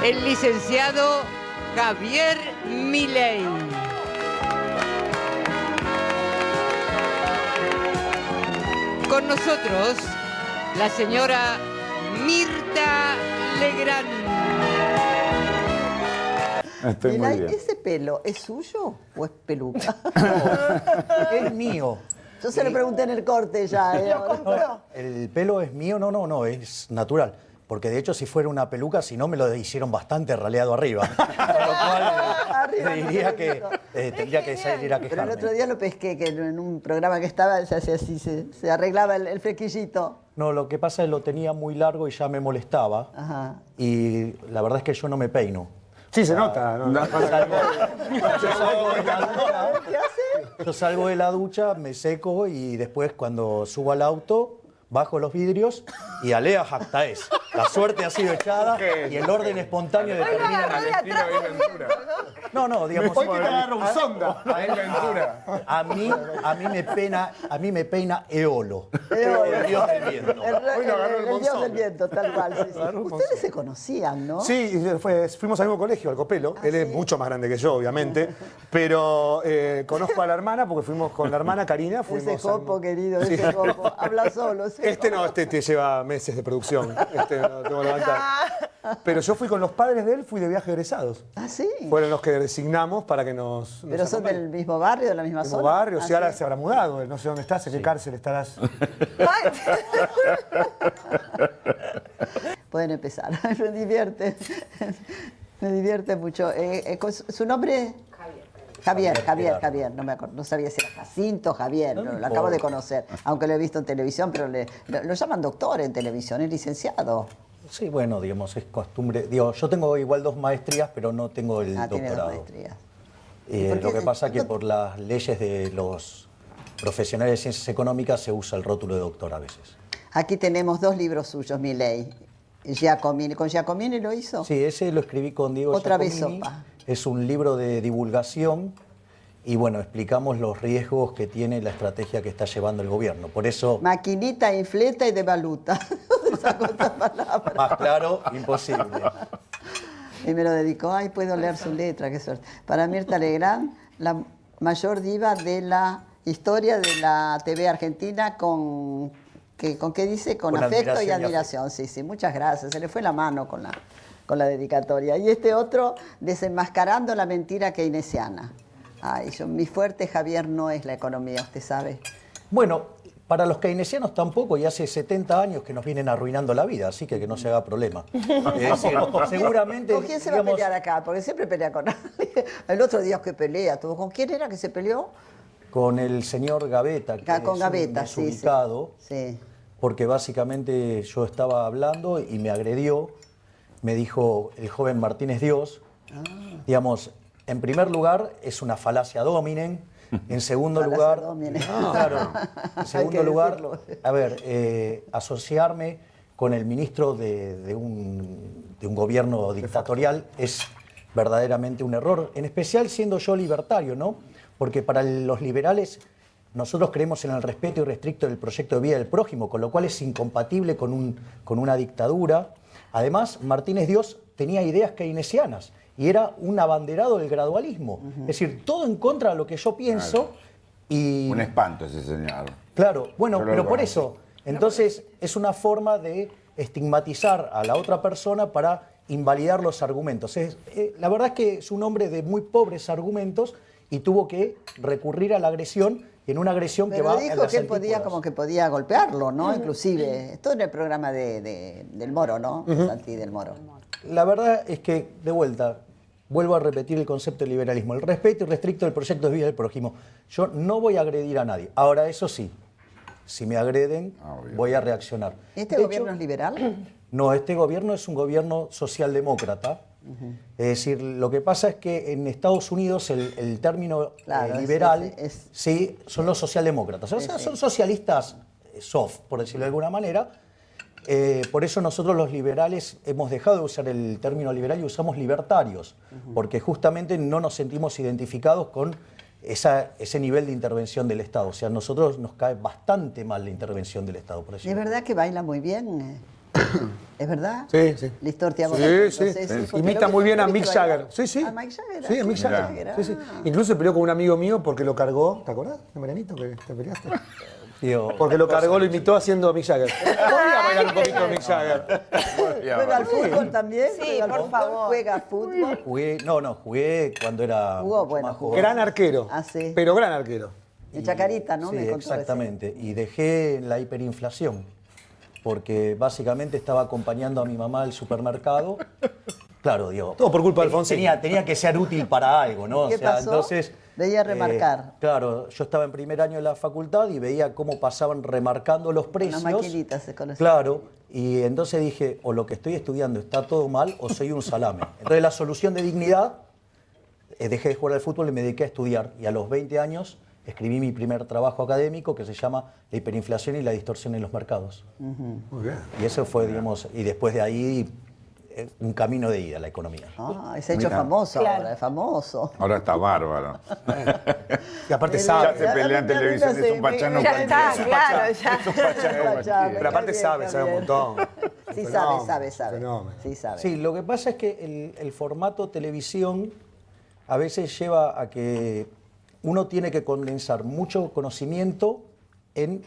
el licenciado Javier Milei. Con nosotros, la señora Mirta Legrand. Estoy muy bien. ¿Ese pelo es suyo o es peluca? Es mío. Yo se lo pregunté en el corte ya. El pelo es mío, no, es natural. Porque de hecho si fuera una peluca, si no me lo hicieron bastante raleado arriba. Con lo cual diría que tendría que salir a Pero quejarme. el otro día lo pesqué, que en un programa que estaba se hacía así, se arreglaba el flequillito. No, lo que pasa es que lo tenía muy largo y ya me molestaba. Ajá. Y la verdad es que yo no me peino. Sí, se nota. ¿No? Yo salgo de la ducha, me seco y después cuando subo al auto, bajo los vidrios y alea jactaes. La suerte ha sido echada y el orden espontáneo determina... No, digamos... Hoy que te agarra un sonda. A mí me peina Eolo, el dios del viento. El dios del viento, tal cual. Sí. Ustedes se conocían, ¿no? Sí, fuimos al mismo colegio, al Copelo. Él es mucho más grande que yo, obviamente. Pero conozco a la hermana porque fuimos con la hermana Karina. Ese copo, querido, ese copo. Habla solo. Este te lleva meses de producción. No tengo que levantar. Pero yo fui con los padres de él, fui de viaje egresados. Ah, sí. Fueron los que designamos para que nos ¿Pero son acompañen. del mismo barrio, de la misma Mismo zona? barrio, sí, ahora sí. se habrá mudado. No sé dónde estás, en qué cárcel estarás. Pueden empezar. Me divierte. Me divierte mucho. ¿Su nombre? Javier, no me acuerdo, no sabía si era Jacinto, Javier, lo acabo de conocer, aunque lo he visto en televisión, pero lo llaman doctor en televisión, es licenciado. Sí, bueno, digamos, es costumbre. Digo, yo tengo igual 2 maestrías, pero no tengo el Tiene 2 doctorado. maestrías. Lo que pasa es que por las leyes de los profesionales de ciencias económicas se usa el rótulo de doctor a veces. Aquí tenemos 2 libros suyos, Milei. Giacomini, ¿con Giacomini lo hizo? Sí, ese lo escribí con Diego Otra vez Giacomini. sopa. Es un libro de divulgación y bueno, explicamos los riesgos que tiene la estrategia que está llevando el gobierno. Por eso, Maquinita, infleta y de valuta. ¿Dónde sacó esta palabra? más claro, imposible. Y me lo dedicó, ay, puedo leer su letra, qué suerte. Para Mirta Legrand, la mayor diva de la historia de la TV argentina ¿con qué dice? Con afecto y admiración. Sí, muchas gracias. Se le fue la mano con la dedicatoria. Y este otro, desenmascarando la mentira keynesiana. Ay, mi fuerte, Javier, no es la economía, usted sabe. Bueno, para los keynesianos tampoco, y hace 70 años que nos vienen arruinando la vida, así que no se haga problema. Es decir, seguramente... ¿Con quién se va a pelear acá? Porque siempre pelea con alguien. El otro día que pelea, ¿con quién era que se peleó? Con el señor Gavetta, que Con es Gavetta, un sí. desubicado, Sí. porque básicamente yo estaba hablando y me agredió, me dijo el joven Martínez Dios, digamos, en primer lugar es una falacia dominen, en segundo Falacia lugar, dominen. claro, en segundo lugar, a ver, asociarme con el ministro de un gobierno dictatorial es verdaderamente un error, en especial siendo yo libertario, ¿no? Porque para los liberales nosotros creemos en el respeto irrestricto del proyecto de vida del prójimo, con lo cual es incompatible con una dictadura. Además, Martínez Dios tenía ideas keynesianas y era un abanderado del gradualismo. Es decir, todo en contra de lo que yo pienso. Y un espanto ese señor. claro, bueno, Yo lo pero por conocí. eso, entonces es una forma de estigmatizar a la otra persona para invalidar los argumentos. La verdad es que es un hombre de muy pobres argumentos y tuvo que recurrir a la agresión, y en una agresión que va Pero a dijo las que él podía, antípodas. como que podía golpearlo, ¿no? Inclusive. Esto en el programa del Moro, ¿no? Santi del Moro. La verdad es que, de vuelta, vuelvo a repetir el concepto del liberalismo, el respeto irrestricto del proyecto de vida del prójimo. Yo no voy a agredir a nadie. Ahora, eso sí, si me agreden, voy a reaccionar. ¿Este De gobierno hecho, es liberal? No, este gobierno es un gobierno socialdemócrata. Es decir, lo que pasa es que en Estados Unidos el término Claro, liberal, sí, son los socialdemócratas. O sea, son socialistas soft, por decirlo de alguna manera. Por eso nosotros los liberales hemos dejado de usar el término liberal y usamos libertarios, porque justamente no nos sentimos identificados con ese nivel de intervención del Estado. O sea, a nosotros nos cae bastante mal la intervención del Estado. Por ¿Es verdad que baila muy bien? ¿Es verdad? Sí, sí. Listor te amo. Sí, sí. porque Imita lo muy bien a viste Mick bailar. Jagger. Sí, sí. ¿A Mick Jagger? Sí, a Mick Mirá. Jagger. Sí, sí. Incluso se peleó con un amigo mío porque lo cargó. ¿Te acordás de Marianito que te peleaste? Digo, Porque lo cargó, lo imitó haciendo a Mick Jagger. Podría bailar un poquito a Mick Jagger. ¿Juega al fútbol también? Sí, ¿Juega al por fútbol? favor. ¿Juega fútbol? jugué cuando era Jugó, bueno, más jugó. joven. Gran arquero. Ah, sí. Pero gran arquero. En Chacarita, ¿no? Sí, Me contó exactamente. Y dejé la hiperinflación, porque básicamente estaba acompañando a mi mamá al supermercado. Claro, digo. Todo por culpa de Alfonsín. Tenía que ser útil para algo, ¿no? ¿Qué pasó? Entonces. Veía remarcar. Claro, yo estaba en primer año de la facultad y veía cómo pasaban remarcando los precios. Las maquinitas se conocen. Claro, y entonces dije, o lo que estoy estudiando está todo mal o soy un salame. Entonces la solución de dignidad, dejé de jugar al fútbol y me dediqué a estudiar. Y a los 20 años escribí mi primer trabajo académico que se llama La hiperinflación y la distorsión en los mercados. Muy bien. Y eso fue, digamos, y después de ahí un camino de ida a la economía. Ah, se ha hecho Mira. famoso Claro. ahora, es famoso. Ahora está bárbaro. Y aparte Ya sabe. se pelea en televisión, es un pachano Ya cualquiera. está, claro, ya. Pero aparte sabe un montón. Sí, Fenómeno, sabe. fenómeno. Sí, sabe. Sí, lo que pasa es que el formato televisión a veces lleva a que uno tiene que condensar mucho conocimiento en...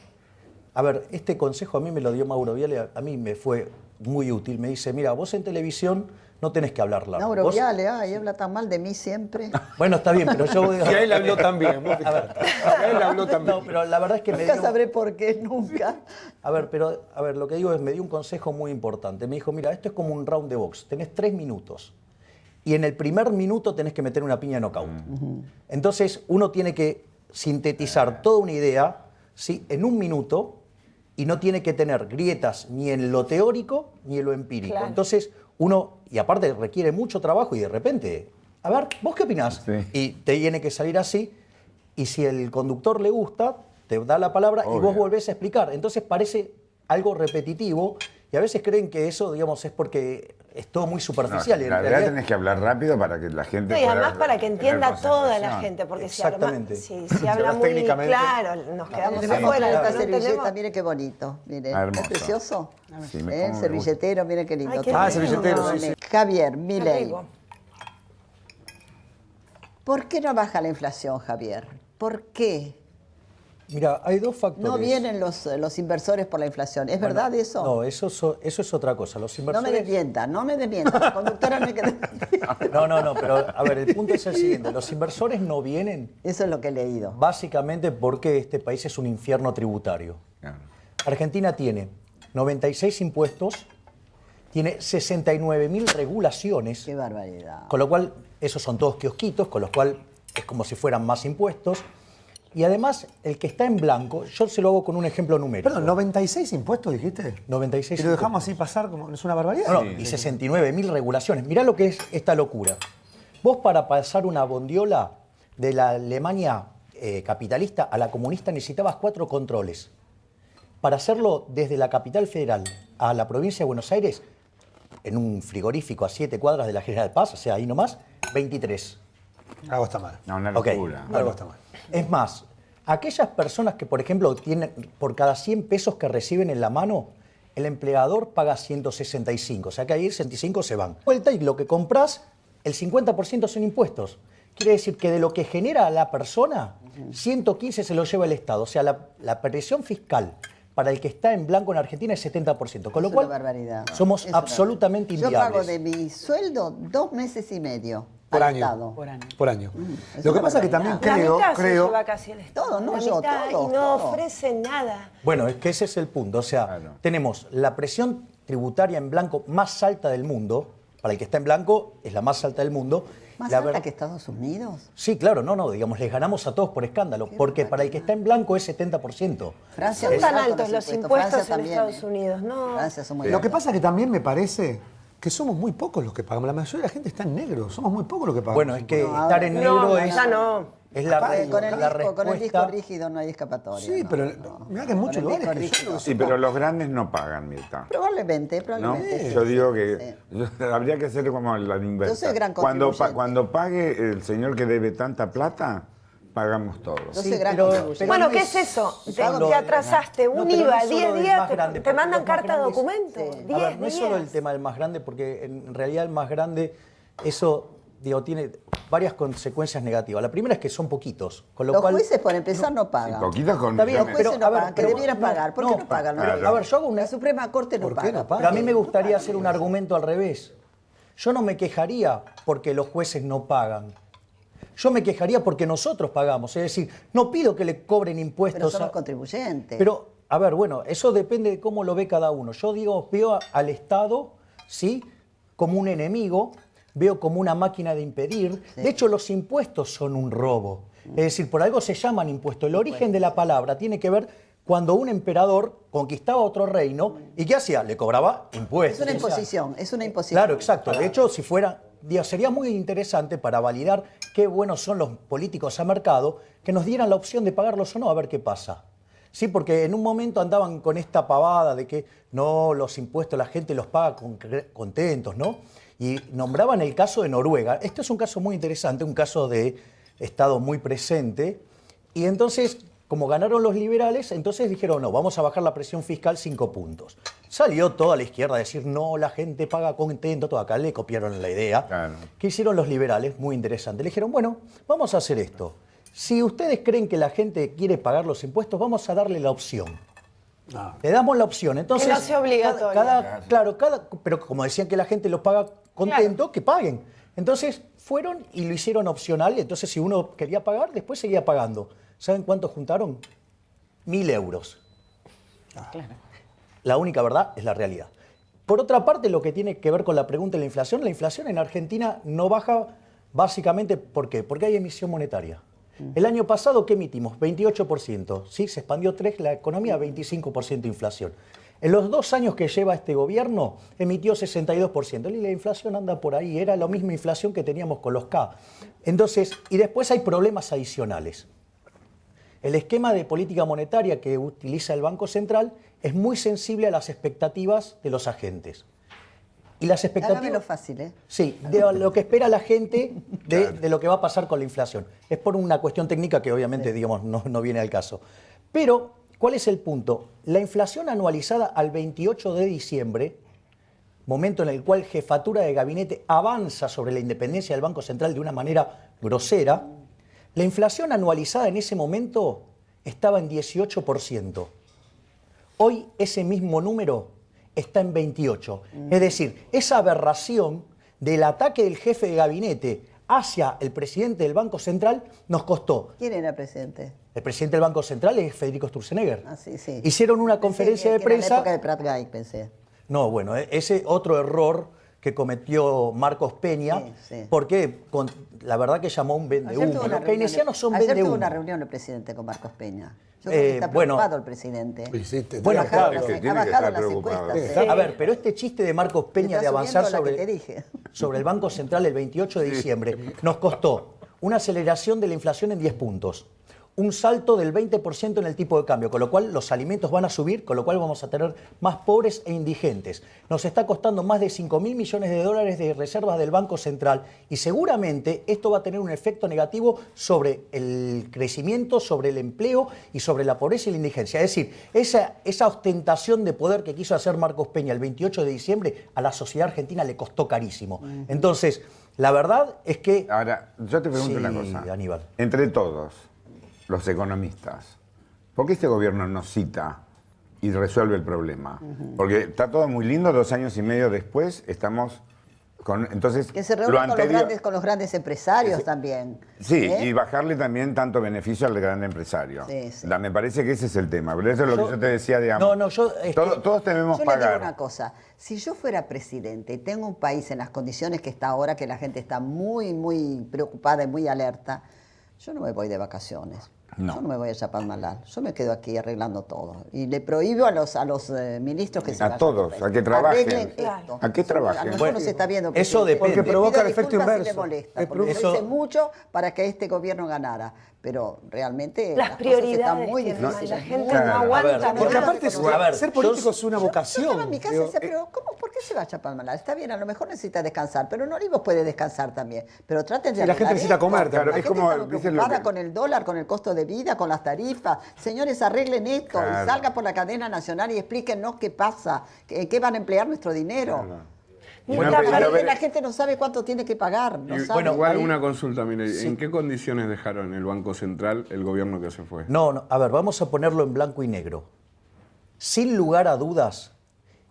A ver, este consejo a mí me lo dio Mauro Viale, a mí me fue muy útil. Me dice, mira, vos en televisión no tenés que hablar largo. Mauro Vos- Viale, ay, habla tan mal de mí siempre. Bueno, está bien, pero yo... Y a él habló también. vos fijate. A él habló también. No, pero la verdad es que me Nunca dio... sabré por qué, nunca. A ver, lo que digo es, me dio un consejo muy importante. Me dijo, mira, esto es como un round de box. Tenés 3 minutos. Y en el primer minuto tenés que meter una piña knockout. Entonces, uno tiene que sintetizar toda una idea, ¿sí?, en un minuto y no tiene que tener grietas ni en lo teórico ni en lo empírico. Claro. Entonces, uno, y aparte requiere mucho trabajo y de repente, a ver, ¿vos qué opinás? Sí. Y te tiene que salir así. Y si el conductor le gusta, te da la palabra y Obvio. vos volvés a explicar. Entonces parece algo repetitivo y a veces creen que eso, digamos, es porque es todo muy No, superficial. y en la verdad realidad- tenés que hablar rápido para que la gente No, y pueda además para que tener entienda toda la concentración. gente, porque Exactamente. si habla hablas muy técnicamente. claro, nos quedamos Le voy a afuera. mostrar esta no servilleta, entendemos. mire qué bonito. Mire, Ah, hermoso. es precioso. Sí, me El como me servilletero, mire qué lindo. Ay, qué Ah, lindo. servilletero, sí, sí. Javier, Qué Milei. rico. ¿Por qué no baja la inflación, Javier? ¿Por qué? Mira, hay dos factores. No vienen los inversores por la inflación. ¿Es verdad eso? No, eso es otra cosa. Los No inversores... me desmienta, no me desmienta. La conductora no hay que desmentir. No, pero a ver, el punto es el siguiente. Los inversores no vienen Eso es lo que he leído. básicamente porque este país es un infierno tributario. Claro. Argentina tiene 96 impuestos, tiene 69.000 regulaciones, Qué barbaridad. con lo cual esos son todos kiosquitos, con lo cual es como si fueran más impuestos. Y además, el que está en blanco, yo se lo hago con un ejemplo numérico. Perdón, 96 impuestos dijiste. 96 Y lo dejamos así pasar como es una barbaridad. No, y 69.000 regulaciones. Mirá lo que es esta locura. Vos para pasar una bondiola de la Alemania capitalista a la comunista necesitabas 4 controles. Para hacerlo desde la capital federal a la provincia de Buenos Aires, en un frigorífico a 7 cuadras de la General Paz, o sea, ahí nomás, 23. Algo está mal. No, una Ok. locura. Algo está mal. Es más, aquellas personas que, por ejemplo, tienen por cada 100 pesos que reciben en la mano, el empleador paga 165. O sea que ahí 65 se van. Vuelta y lo que compras, el 50% son impuestos. Quiere decir que de lo que genera la persona, 115 se lo lleva el Estado. O sea, la presión fiscal para el que está en blanco en Argentina es 70%. Con lo Es cual, una barbaridad. somos Es una absolutamente barbaridad. inviables. Yo pago de mi sueldo 2 meses y medio Por al año. Estado. Por año. es Lo que una pasa es que también barbaridad. La mitad se creo. lleva casi el Estado. Todo, no La yo, mitad, todo, y no todo. ofrece nada. Bueno, es que ese es el punto. O sea, Claro. tenemos la presión tributaria en blanco más alta del mundo. Para el que está en blanco, es la más alta del mundo. ¿Más La alta ver- que Estados Unidos? Sí, claro, no, digamos, les ganamos a todos por escándalo. Porque para el que está en blanco es 70%. Francia Son es tan alto altos los Francia impuestos en también, Estados Unidos, no. Francia son muy Lo que altos. pasa es que también me parece que somos muy pocos los que pagamos. La mayoría de la gente está en negro. Somos muy pocos los que pagamos. Bueno, es que No, ahora estar en no. negro No, es, ya no. es la, Con el la disco, respuesta. rígido no hay escapatoria. Sí, no, pero no. mirá que en muchos Con el lugares disco que yo rígido. Sí, pero los grandes no pagan, Mirta. Probablemente, ¿No? probablemente. Yo digo que habría que hacer como la inversa. Yo soy gran cuando, contribuyente. cuando pague el señor que debe tanta plata, pagamos todos. Yo soy Sí, gran pero- contribuyente. Bueno, no ¿qué es- es eso? No, Te atrasaste no, un pero no IVA, es solo 10 del días, más grande, te porque mandan los más carta de grandes- documento. Sí. 10 A ver, no es solo el días. tema del más grande, porque en realidad el más grande, eso, digo, tiene varias consecuencias negativas. La primera es que son poquitos, con lo Los cual... jueces, por empezar, no pagan. Poquitos con Está bien, Los millones. jueces pero, a no ver, pagan, que pero- debieran no, pagar. ¿Por qué no, no pagan? claro. A ver, yo hago una... La Suprema Corte no ¿Por qué paga. no pagan? Pero a mí me gustaría hacer un argumento al revés. Yo no me quejaría porque los jueces no pagan. Yo me quejaría porque nosotros pagamos. Es decir, no pido que le cobren impuestos. Pero somos a- contribuyentes. Pero, a ver, bueno, eso depende de cómo lo ve cada uno. Yo digo, veo al Estado, ¿sí?, como un enemigo, veo como una máquina de impedir. Sí. De hecho, los impuestos son un robo. Es decir, por algo se llaman impuestos. El origen de la palabra tiene que ver cuando un emperador conquistaba otro reino y ¿qué hacía? Le cobraba impuestos. Es una O sea, imposición, es una imposición. Claro, exacto. De hecho, si fuera, digo, sería muy interesante para validar qué buenos son los políticos a mercado, que nos dieran la opción de pagarlos o no, a ver qué pasa. Sí, porque en un momento andaban con esta pavada de que no, los impuestos la gente los paga contentos, ¿no? Y nombraban el caso de Noruega. Esto es un caso muy interesante, un caso de Estado muy presente. Y entonces, como ganaron los liberales, entonces dijeron, no, vamos a bajar la presión fiscal 5 puntos. Salió toda la izquierda a decir, no, la gente paga contento, todo acá le copiaron la idea. Claro. ¿Qué hicieron los liberales? Muy interesante. Le dijeron, bueno, vamos a hacer esto. Si ustedes creen que la gente quiere pagar los impuestos, vamos a darle la opción. Le damos la opción. Entonces, Que no sea obligatorio. Claro, pero como decían que la gente los paga contento, que paguen. Entonces fueron y lo hicieron opcional. Entonces, si uno quería pagar, después seguía pagando. ¿Saben cuánto juntaron? 1.000 euros. La única verdad es la realidad. Por otra parte, lo que tiene que ver con la pregunta de la inflación en Argentina no baja básicamente, ¿por qué? Porque hay emisión monetaria. El año pasado, ¿qué emitimos? 28%, ¿sí? Se expandió 3%, la economía 25% de inflación. En los 2 años que lleva este gobierno, emitió 62%. Y la inflación anda por ahí, era la misma inflación que teníamos con los K. Entonces, y después hay problemas adicionales. El esquema de política monetaria que utiliza el Banco Central es muy sensible a las expectativas de los agentes. Y las expectativas... Hágamelo fácil, ¿eh? Sí, de lo que espera la gente de lo que va a pasar con la inflación. Es por una cuestión técnica que obviamente digamos, no viene al caso. Pero, ¿cuál es el punto? La inflación anualizada al 28 de diciembre, momento en el cual jefatura de gabinete avanza sobre la independencia del Banco Central de una manera grosera, la inflación anualizada en ese momento estaba en 18%. Hoy ese mismo número está en 28. Es decir, esa aberración del ataque del jefe de gabinete hacia el presidente del Banco Central nos costó. ¿Quién era presidente? El presidente del Banco Central es Federico Sturzenegger. Ah, sí, sí. Hicieron una Pensé conferencia de que era en la prensa. época de Prat Gay, pensé. No, bueno, ese otro error que cometió Marcos Peña, Sí, sí. porque la verdad que llamó un Ayer vendehumo. tuvo una Los keynesianos son ayer tuvo vendehumo. una reunión el presidente con Marcos Peña. Yo creo que está bueno. preocupado el presidente. Sí, sí, Bueno, Ha bajado claro. las- que ha tiene que bajado estar las preocupado. encuestas. A ver, pero este chiste de Marcos Peña Está de avanzar subiendo la que sobre, te dije. sobre el Banco Central el 28 de diciembre nos costó una aceleración de la inflación en 10 puntos, un salto del 20% en el tipo de cambio, con lo cual los alimentos van a subir, con lo cual vamos a tener más pobres e indigentes. Nos está costando más de 5.000 millones de dólares de reservas del Banco Central y seguramente esto va a tener un efecto negativo sobre el crecimiento, sobre el empleo y sobre la pobreza y la indigencia. Es decir, esa ostentación de poder que quiso hacer Marcos Peña el 28 de diciembre a la sociedad argentina le costó carísimo. Entonces, la verdad es que... Ahora, yo te pregunto Sí, una cosa. Aníbal. Entre todos, los economistas, ¿por qué este gobierno no cita y resuelve el problema? Porque está todo muy lindo, 2 años y medio después estamos con... Entonces, Que se lo reúne anterior- con los grandes empresarios también. Sí, ¿eh? y bajarle también tanto beneficio al gran empresario. Sí, sí. Me parece que ese es el tema. Pero eso es lo que yo te decía, digamos. yo... Todos debemos Yo le digo pagar. una cosa, si yo fuera presidente y tengo un país en las condiciones que está ahora, que la gente está muy, muy preocupada y muy alerta, yo no me voy de vacaciones. No. Yo no me voy a Chapadmalal. Yo me quedo aquí arreglando todo. Y le prohíbo a los ministros que se A vayan todos, del a que país. trabajen. Arreglen Claro. esto. ¿A qué trabajen? A lo mejor Bueno, no se está viendo. eso presidente. depende. Porque provoca Le pido el efecto disculpas si inverso. le molesta, Es porque eso- lo hice mucho para que este gobierno ganara. pero realmente Las cosas están prioridades muy que difíciles. la gente Claro. no A aguanta. ver, no Porque aguanta. aparte A ver, ser político yo- es una Yo vocación. estaba en mi casa y Digo, decía, pero ¿por qué se va a Chapalmalal? Está bien, a lo mejor necesita descansar, pero en Olivos puede descansar también. Pero traten de Sí, la gente arreglar necesita esto. comer La también. gente Es como, está dicen lo preocupada que- con el dólar, con el costo de vida, con las tarifas. Señores, arreglen esto Claro. y salgan por la cadena nacional y explíquennos qué pasa, en qué van a emplear nuestro dinero. Y Bueno, no, pero parece a ver, que la gente no sabe cuánto tiene que pagar. No Y, sabe. bueno, igual ahí- una consulta, mire, ¿en qué condiciones dejaron el Banco Central el gobierno que se fue? No, a ver, vamos a ponerlo en blanco y negro. Sin lugar a dudas,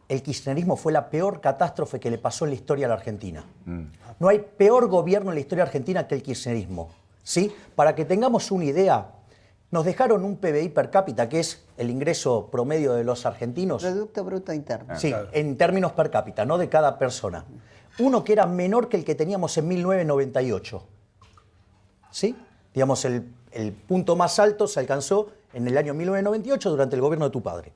el kirchnerismo fue la peor catástrofe que le pasó en la historia a la Argentina. No hay peor gobierno en la historia argentina que el kirchnerismo. ¿Sí? Para que tengamos una idea, nos dejaron un PBI per cápita, que es el ingreso promedio de los argentinos. Producto Bruto Interno. Sí, en términos per cápita, no de cada persona. Uno que era menor que el que teníamos en 1998. ¿Sí? Digamos, el punto más alto se alcanzó en el año 1998 durante el gobierno de tu padre.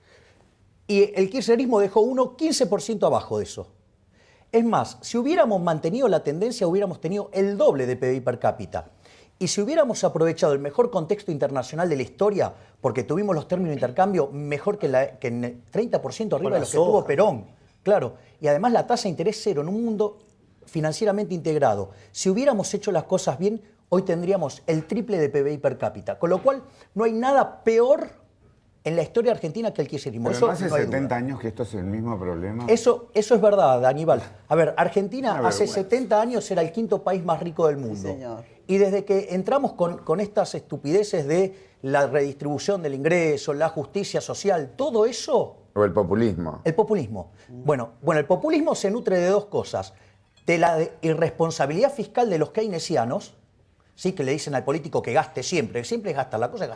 Y el kirchnerismo dejó uno 15% abajo de eso. Es más, si hubiéramos mantenido la tendencia, hubiéramos tenido el doble de PBI per cápita. Y si hubiéramos aprovechado el mejor contexto internacional de la historia, porque tuvimos los términos de intercambio mejor que en el 30% arriba la de los que soja. tuvo Perón. Claro. Y además la tasa de interés cero en un mundo financieramente integrado. Si hubiéramos hecho las cosas bien, hoy tendríamos el triple de PBI per cápita. Con lo cual, no hay nada peor en la historia argentina que el kirchnerismo. Pero Eso no hace no hay 70 duda. años que esto es el mismo problema. Eso es verdad, Aníbal. A ver, Argentina Una hace vergüenza. 70 años era el quinto país más rico del mundo. señor. Y desde que entramos con estas estupideces de la redistribución del ingreso, la justicia social, todo eso, O el populismo. el populismo. Bueno, el populismo se nutre de dos cosas. De la irresponsabilidad fiscal de los keynesianos, ¿sí? Que le dicen al político que gaste siempre es gastar, la cosa es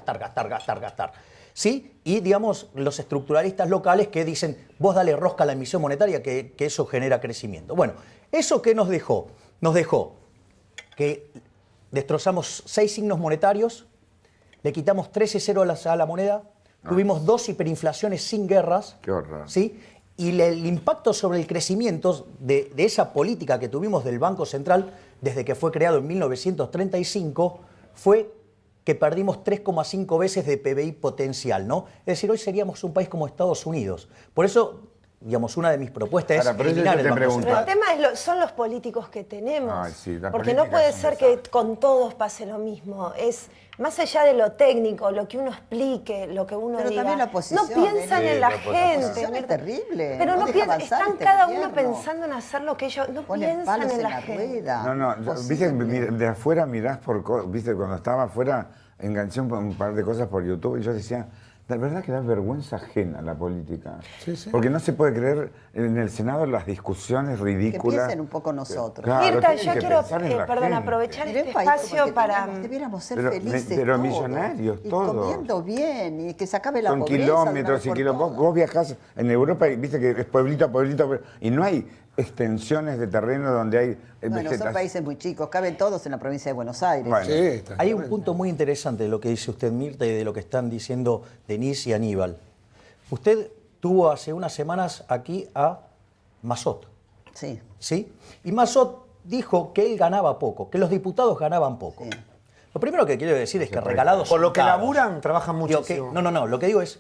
gastar. ¿Sí? Y, digamos, los estructuralistas locales que dicen, vos dale rosca a la emisión monetaria, que eso genera crecimiento. Bueno, ¿eso qué nos dejó? Nos dejó que destrozamos 6 signos monetarios, le quitamos 13 ceros a la moneda, tuvimos 2 hiperinflaciones sin guerras. Qué horror. ¿Sí? Y el impacto sobre el crecimiento de esa política que tuvimos del Banco Central desde que fue creado en 1935 fue que perdimos 3,5 veces de PBI potencial, ¿no? Es decir, hoy seríamos un país como Estados Unidos. Por eso, digamos, una de mis propuestas Ahora, es pero yo eliminar te el Banco pregunto. Pero Central. el tema son los políticos que tenemos. Ay, sí, las porque no políticas puede son ser que desastres. con todos pase lo mismo. Es más allá de lo técnico, lo que uno explique, lo que uno Pero diga. también la oposición, no piensan Eli. en la Sí, gente. la oposición es terrible, Pero no no, deja piensan, avanzar están este cada uno gobierno. pensando en hacer lo que ellos no Ponen piensan palos en en la la gente. rueda. No, viste, de afuera mirás viste, cuando estaba afuera enganché un par de cosas por YouTube y yo decía, la verdad que da vergüenza ajena la política. Sí, sí. Porque no se puede creer en el Senado las discusiones Que rirículas. piensen un poco nosotros. Claro, Mirta, tienen yo que quiero, pensar en la perdón, gente. aprovechar Pero este un país como espacio el que para... tenemos, debiéramos ser Pero- felices pero todos, millonarios, y todos. comiendo bien y que se acabe la Son pobreza. kilómetros de y una vez por kilómetros. todas. Vos viajás en Europa y viste que es pueblito a pueblito, y no hay extensiones de terreno donde hay Bueno, son vegetación. países muy chicos, caben todos en la provincia de Buenos Aires. Bueno. Sí, está Hay un bien. punto muy interesante de lo que dice usted, Mirta, y de lo que están diciendo Denise y Aníbal. Usted tuvo hace unas semanas aquí a Massot, Sí. ¿sí? Y Massot dijo que él ganaba poco, que los diputados ganaban poco. Sí. Lo primero que quiero decir es que regalados Por lo son que caros. laburan, trabajan Digo que- muchísimo. no, lo que digo es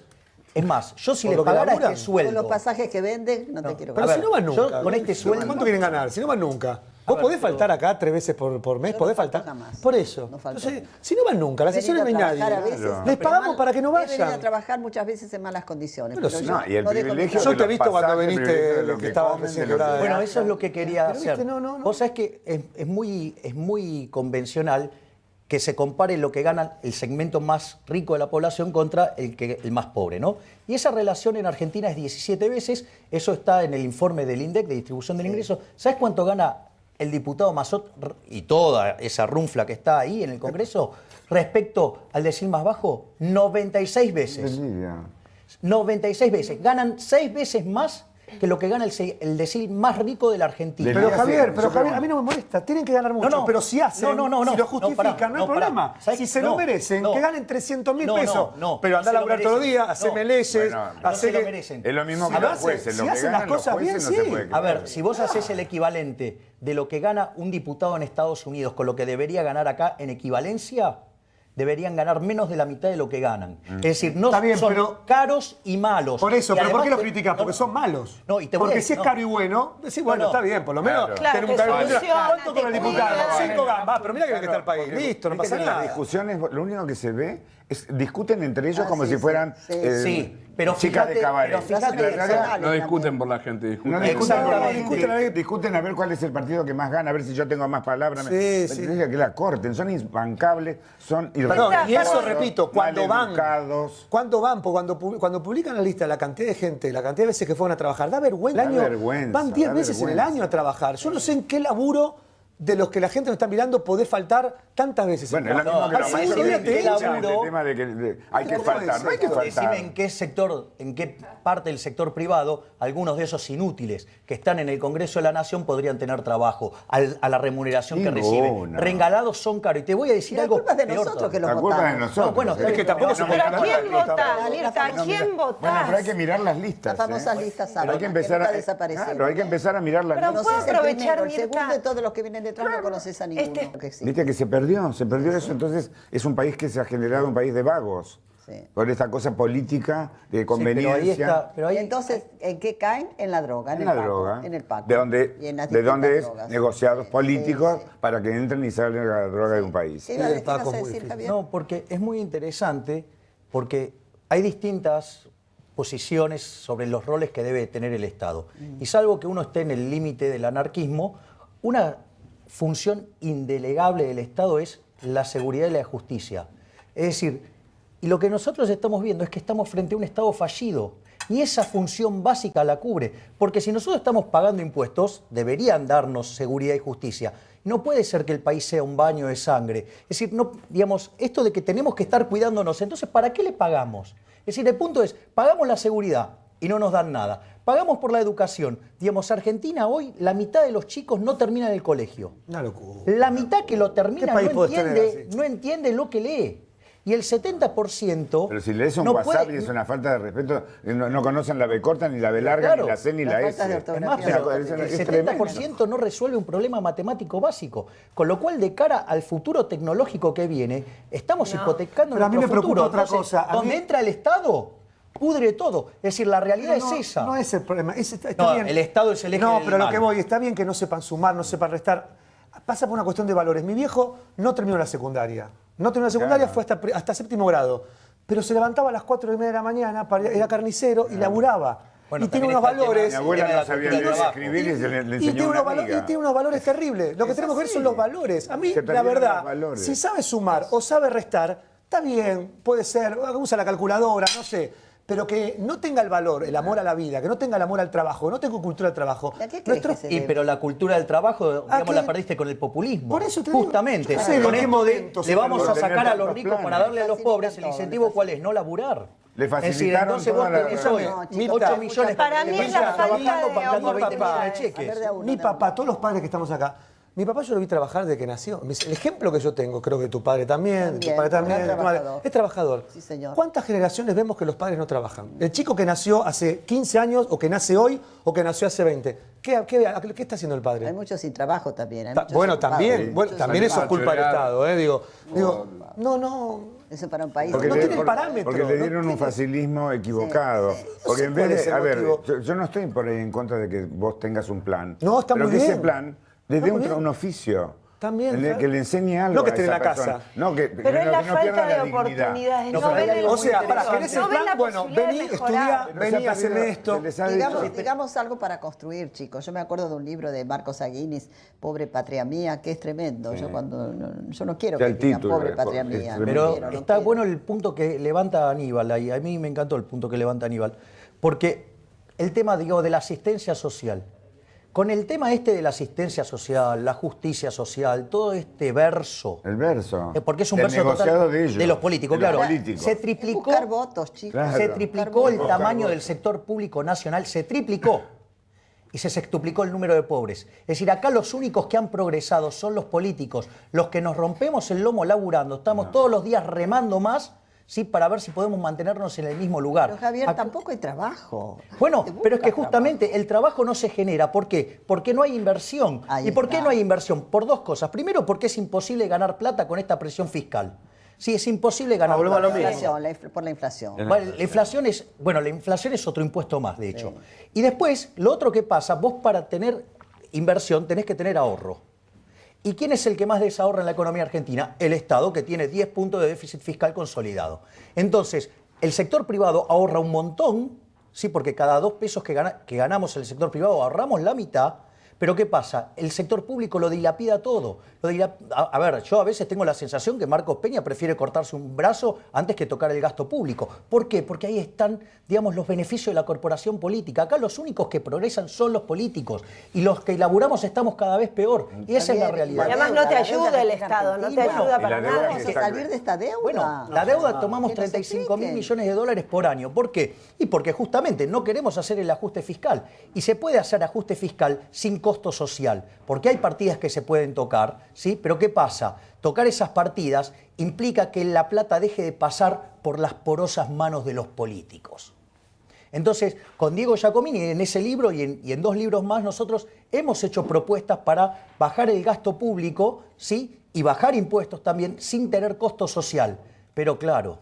más, yo si Por le lo que pagara laburan. este Con sueldo... los pasajes que venden, no te quiero Pero A ver, si no van yo nunca. con este sueldo- ¿Cuánto quieren ganar? Si no van nunca. ¿Vos ver, podés pero- faltar acá 3 veces por mes? Yo ¿Podés no falto faltar? jamás. Por eso. No falto Entonces, nunca. si no van nunca, las He venido sesiones no hay a trabajar nadie. a veces, Les pero pagamos mal- para que no He venido a vayan. trabajar muchas veces en malas condiciones. Pero Pero si yo No, y el no dejo de privilegio Yo de te he los visto cuando pasajes, viniste, privilegio de lo que estabas comen, recién de lo que- llorada. Bueno, eso es lo que quería Pero, hacer. viste, no. Vos sabés que es muy convencional que se compare lo que gana el segmento más rico de la población contra el más pobre, ¿no? Y esa relación en Argentina es 17 veces, eso está en el informe del INDEC de distribución del ingreso. ¿Sabés cuánto gana el diputado Massot y toda esa runfla que está ahí en el Congreso respecto al decil más bajo? 96 veces. Envidia. 96 veces. Ganan 6 veces más que lo que gana el decil más rico de la Argentina. Pero Yo Javier, pregunto. a mí no me molesta, tienen que ganar mucho, pero si hacen, no, si lo no, justifican, pará, no hay pará. problema. ¿Sabés Si qué? se lo merecen, que ganen 300.000 pesos. se Pero andá a lo laburar todos los merecen. días, hacer No. leyes, Bueno, no hacer se lo que- merecen. Es lo mismo Si que lo los hacen- jueces. si Lo que hacen las ganan los cosas jueces bien, no se sí. puede A ver, creer. si vos haces el equivalente de lo que gana un diputado en Estados Unidos con lo que debería ganar acá en equivalencia, deberían ganar menos de la mitad de lo que ganan. Es decir, no Está bien, son pero- caros y malos. Por eso, Y pero ¿por qué además los criticas? Porque son malos. No, y te voy a Porque decir, si es caro y bueno, decís, bueno, No, no. está bien, por lo menos Claro, tenemos te un caro y soluciona, ¿Cuánto con el te diputado? cuida. 5 gambas, pero mira que está el país. Listo, no Viste pasa que en las nada. discusiones, lo único que se ve es discuten entre ellos Ah, como sí, si sí, fueran sí. Sí, pero chicas de fíjate- cabaret. pero fíjate- En realidad, Personales No discuten también. por la gente, discuten. no por discuten, la por la gente. gente, discuten a ver cuál es el partido que más gana, a ver si yo tengo más palabras. Sí, sí. Dije que la corten, son imbancables, son Perdón, y eso irrespetuosos, repito, cuando van, maleducados. cuando publican la lista, la cantidad de gente, la cantidad de veces que fueron a trabajar, da vergüenza. Da vergüenza, Van 10 da veces en el vergüenza. año a trabajar. Yo no sé en qué laburo de los que la gente nos está mirando podés faltar tantas veces. Bueno, es lo No, mismo que al los segundo maestros día que te escuchan echan. este tema de que hay que ¿Cómo puede faltar, no hay ser? que faltar. Decime en qué sector, en qué parte del sector privado, algunos de esos inútiles que están en el Congreso de la Nación podrían tener trabajo a la remuneración que reciben. Ninguno. Regalados son caros. Y te voy a decir Y la algo culpa es de peor nosotros todavía. que los La culpa es de votamos. nosotros. No, bueno, Es que tampoco se puede Pero ¿a ganar quién la votás, plata. Mirta? ¿A quién votás? Bueno, pero hay que mirar las listas. Las famosas listas Pero hay sábanas, que empezar que nunca a desaparecieron. claro, hay que empezar a mirar las Pero listas. puedo Conoces el aprovechar, primero, el Mirta. segundo de todos los que vienen detrás no conoces a ninguno. Este- que existe. Viste que se perdió eso. Entonces es un país que se ha generado un país de vagos. Sí. Por esta cosa política de Sí, conveniencia. pero ahí está, pero Y ahí, entonces, ¿en qué caen? En la droga, en en el la paco, droga. en el paco. De donde, Y en las de donde es distintas drogas. negociados Sí, políticos sí, sí. para que entren y salgan la droga de un país. ¿Qué Sí, ibas el paco a es muy decir, difícil. Javier? no, porque es muy interesante, porque hay distintas posiciones sobre los roles que debe tener el Estado. Y salvo que uno esté en el límite del anarquismo, una función indelegable del Estado es la seguridad y la justicia. Es decir, y lo que nosotros estamos viendo es que estamos frente a un Estado fallido. Y esa función básica la cubre. Porque si nosotros estamos pagando impuestos, deberían darnos seguridad y justicia. No puede ser que el país sea un baño de sangre. Es decir, no, digamos, esto de que tenemos que estar cuidándonos, entonces, ¿para qué le pagamos? Es decir, el punto es, pagamos la seguridad y no nos dan nada. Pagamos por la educación. Digamos, Argentina hoy, la mitad de los chicos no terminan el colegio. Una locura. La mitad que lo termina ¿Qué país no podés tener entiende, así? no entiende lo que lee. Y el 70%... Pero si lees un no WhatsApp puede- y es una falta de respeto, no conocen la B corta, ni la B larga, Claro. ni la C, ni La la falta de S. ortografía. Es más, pero el Es tremendo. 70% no resuelve un problema matemático básico. Con lo cual, de cara al futuro tecnológico que viene, estamos hipotecando Pero a mí nuestro me preocupa futuro. otra Entonces, cosa. A donde mí- entra el Estado, pudre todo. Es decir, la realidad No, es esa. No es el problema. Está No, bien. el Estado es el eje No, del pero lo mal. que voy, está bien que no sepan sumar, no sepan restar. Pasa por una cuestión de valores. Mi viejo no terminó la secundaria. No terminó la secundaria, Claro. fue hasta séptimo grado. Pero se levantaba a las 4:30 de la mañana, era carnicero y laburaba. Bueno, y tiene también unos está el tema- valores. Mi abuela Tema de no la sabía cultura del leer y trabajo. escribir y se le Y enseñó tiene, una unos amiga. y tiene unos valores terribles. Lo que tenemos que ver son los valores. A mí, Se la perdieron verdad, los valores. si sabe sumar o sabe restar, está bien, puede ser, usa la calculadora, no sé. Pero que no tenga el valor, el amor a la vida, que no tenga el amor al trabajo, no tenga cultura al trabajo. ¿A qué crees que se Y debe? pero la cultura del trabajo, digamos, qué? la perdiste con el populismo. Por eso te digo, Justamente. yo no sé en Con qué esto momento le se vamos por a tener sacar a los tantos ricos planes. para darle a los Facilitan pobres. El todo, incentivo, le ¿cuál es? No laburar. Le Es decir, facilitaron entonces vos toda la- tenés No, hoy chicos, 8 millones Para mí es la falta de pagando 20 millones de oportunidades. cheques. A ver, de a uno, Mi de a uno. papá, todos los padres que estamos acá, mi papá yo lo vi trabajar desde que nació. El ejemplo que yo tengo, creo que tu padre también, tu padre también, gran tu madre, trabajador. es trabajador. Sí, señor. ¿Cuántas generaciones vemos que los padres no trabajan? El chico que nació hace 15 años, o que nace hoy, o que nació hace 20. ¿Qué está haciendo el Hay padre? muchos sin trabajo también. hay muchos Bueno, ocupados. también, bueno, Muchos también eso es culpa del Bachillerato. Estado, digo, no. Eso para un país. No tienen parámetros, Porque le no dieron un tiene- facilismo equivocado. Sí, sí. Porque No en sé vez cuál es de, el a ver, motivo. yo no estoy por ahí en contra de que vos tengas un plan. No, está pero muy que ese bien. plan le Está dé muy bien. un oficio. También, claro. Que le enseñe algo No que a esté en esa la persona. casa. No, que Pero que es la no pierda falta de la dignidad. oportunidades. No, No, pero ven hay el algo O sea, para, ¿querés el no ven plan? la Bueno, posibilidad de vení, mejorar. estudiá, Pero se vení, ha haceme perdido- esto. se les ha Digamos, dicho- digamos algo para construir, chicos. Yo me acuerdo de un libro de Marcos Aguinis, Pobre Patria Mía, que es tremendo. Yo no quiero Ya que el digan título Pobre es Patria es Mía. tremendo. Pero quiero, no está quiero. bueno el punto que levanta Aníbal ahí. A mí me encantó el punto que levanta Aníbal. Porque el tema, digo, de la asistencia social. Con el tema este de la asistencia social, la justicia social, todo este verso. El verso. Porque es un El verso negociado total de ellos. los políticos, de los claro. políticos. Se triplicó. Buscar votos, chicos. Claro. Se triplicó el tamaño del sector público nacional, se triplicó. Y se sextuplicó el número de pobres. Es decir, acá los únicos que han progresado son los políticos, los que nos rompemos el lomo laburando. Estamos todos los días remando más, ¿sí? Para ver si podemos mantenernos en el mismo lugar. Pero Javier, Acá- tampoco hay trabajo. Bueno, Se pero es que busca justamente el trabajo no se genera. ¿Por qué? Porque no hay inversión. Ahí ¿Y por qué está. no hay inversión? Por dos cosas. Primero, porque es imposible ganar plata con esta presión fiscal. Sí, es imposible ganar volvemos a lo plata. mismo. Por la inflación. Bueno, la inflación es otro impuesto más, de hecho. Y después, lo otro que pasa, vos para tener inversión tenés que tener ahorro. ¿Y quién es el que más desahorra en la economía argentina? El Estado, que tiene 10 puntos de déficit fiscal consolidado. Entonces, el sector privado ahorra un montón, sí, porque cada 2 pesos que ganamos en el sector privado ahorramos la mitad. Pero ¿qué pasa? El sector público lo dilapida todo. A ver, yo a veces tengo la sensación que Marcos Peña prefiere cortarse un brazo antes que tocar el gasto público. ¿Por qué? Porque ahí están, digamos, los beneficios de la corporación política. Acá los únicos que progresan son los políticos. Y los que laburamos estamos cada vez peor. Y esa es la realidad. Y además no te ayuda el Estado, no te ayuda para nada. Vamos a salir de esta deuda. Bueno, la deuda tomamos 35.000 millones de dólares por año. ¿Por qué? Y porque justamente no queremos hacer el ajuste fiscal. Y se puede hacer ajuste fiscal sin costo social, porque hay partidas que se pueden tocar, ¿sí? Pero ¿qué pasa? Tocar esas partidas implica que la plata deje de pasar por las porosas manos de los políticos. Entonces, con Diego Giacomini, en ese libro y en 2 libros más, nosotros hemos hecho propuestas para bajar el gasto público, ¿sí? Y bajar impuestos también sin tener costo social. Pero claro,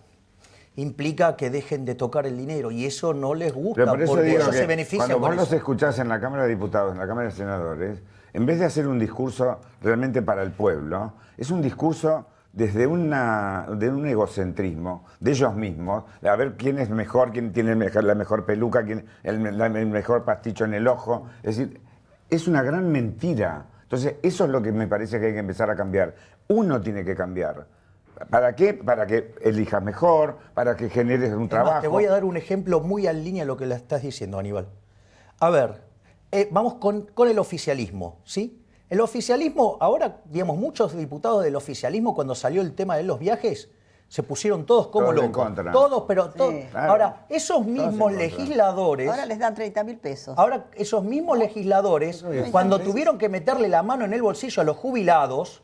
implica que dejen de tocar el dinero y eso no les gusta. Pero por eso porque digo ellos que se benefician cuando con vos los eso. escuchás en la Cámara de Diputados, en la Cámara de Senadores, en vez de hacer un discurso realmente para el pueblo, es un discurso desde de un egocentrismo de ellos mismos, a ver quién es mejor, quién tiene la mejor peluca, quién el mejor pasticho en el ojo. Es decir, es una gran mentira. Entonces, eso es lo que me parece que hay que empezar a cambiar. Uno tiene que cambiar. ¿Para qué? Para que elijas mejor, para que generes un trabajo. Te voy a dar un ejemplo muy en línea a lo que le estás diciendo, Aníbal. A ver, vamos con el oficialismo, ¿sí? El oficialismo, ahora, digamos, muchos diputados del oficialismo, cuando salió el tema de los viajes, se pusieron todos como Todos en locos. contra. Todos, pero todos. Sí. Claro. Ahora, esos mismos en contra. legisladores... Ahora les dan 30.000 pesos. Ahora, esos mismos legisladores, cuando tuvieron que meterle la mano en el bolsillo a los jubilados